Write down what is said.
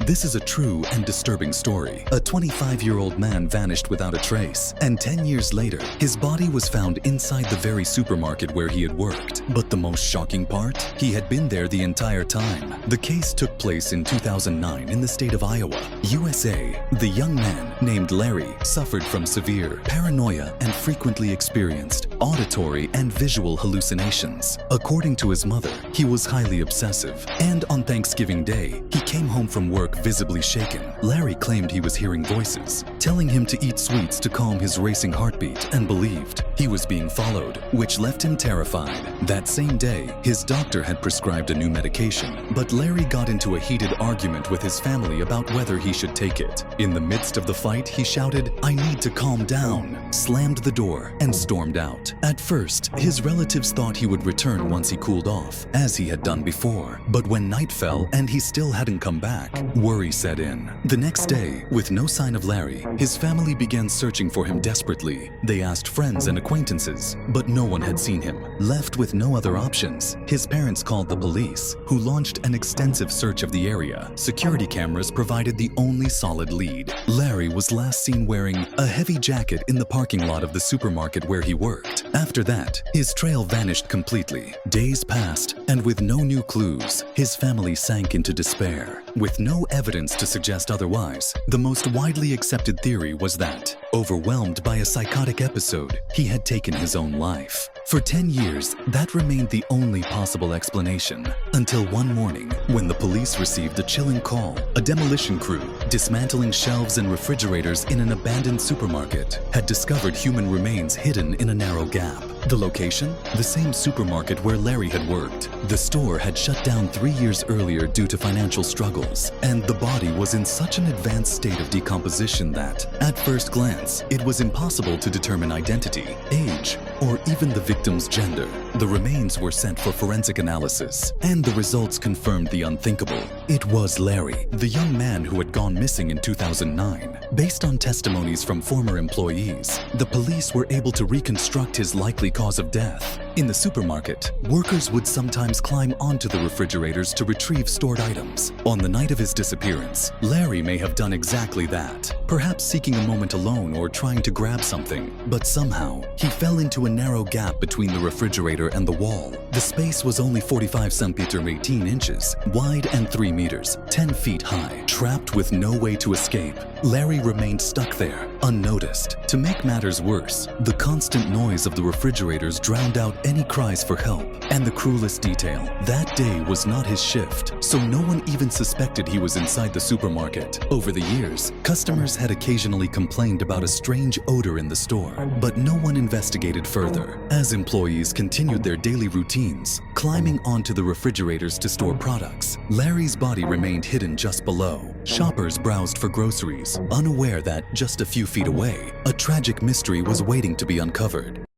This is a true and disturbing story. A 25-year-old man vanished without a trace, and 10 years later, his body was found inside the very supermarket where he had worked. But the most shocking part? He had been there the entire time. The case took place in 2009 in the state of Iowa, USA. The young man, named Larry, suffered from severe paranoia and frequently experienced auditory and visual hallucinations. According to his mother, he was highly obsessive, and on Thanksgiving Day, he came home from work visibly shaken. Larry claimed he was hearing voices, telling him to eat sweets to calm his racing heartbeat, and believed he was being followed, which left him terrified. That same day, his doctor had prescribed a new medication, but Larry got into a heated argument with his family about whether he should take it. In the midst of the fight, he shouted, "I need to calm down," slammed the door, and stormed out. At first, his relatives thought he would return once he cooled off, as he had done before. But when night fell and he still hadn't come back, worry set in. The next day, with no sign of Larry, his family began searching for him desperately. They asked friends and acquaintances, but no one had seen him. Left with no other options, his parents called the police, who launched an extensive search of the area. Security cameras provided the only solid lead. Larry was last seen wearing a heavy jacket in the parking lot of the supermarket where he worked. After that, his trail vanished completely. Days passed, and with no new clues, his family sank into despair. With no evidence to suggest otherwise, the most widely accepted theory was that, overwhelmed by a psychotic episode, he had taken his own life. For 10 years, that remained the only possible explanation, until one morning, when the police received a chilling call. A demolition crew, dismantling shelves and refrigerators in an abandoned supermarket, had discovered human remains hidden in a narrow gap. The location? The same supermarket where Larry had worked. The store had shut down 3 years earlier due to financial struggles, and the body was in such an advanced state of decomposition that, at first glance, it was impossible to determine identity, age, or even the victim's gender. The remains were sent for forensic analysis, and the results confirmed the unthinkable. It was Larry, the young man who had gone missing in 2009. Based on testimonies from former employees, the police were able to reconstruct his likely cause of death. In the supermarket, workers would sometimes climb onto the refrigerators to retrieve stored items. On the night of his disappearance, Larry may have done exactly that, perhaps seeking a moment alone or trying to grab something. But somehow, he fell into a narrow gap between the refrigerator and the wall. The space was only 45 cm 18 inches wide and 3 meters, 10 feet high. Trapped with no way to escape, Larry remained stuck there, unnoticed. To make matters worse, the constant noise of the refrigerators drowned out any cries for help. And the cruelest detail, that day was not his shift, so no one even suspected he was inside the supermarket. Over the years, customers had occasionally complained about a strange odor in the store, but no one investigated further. As employees continued their daily routines, climbing onto the refrigerators to store products, Larry's body remained hidden just below. Shoppers browsed for groceries, unaware that just a few feet away, a tragic mystery was waiting to be uncovered.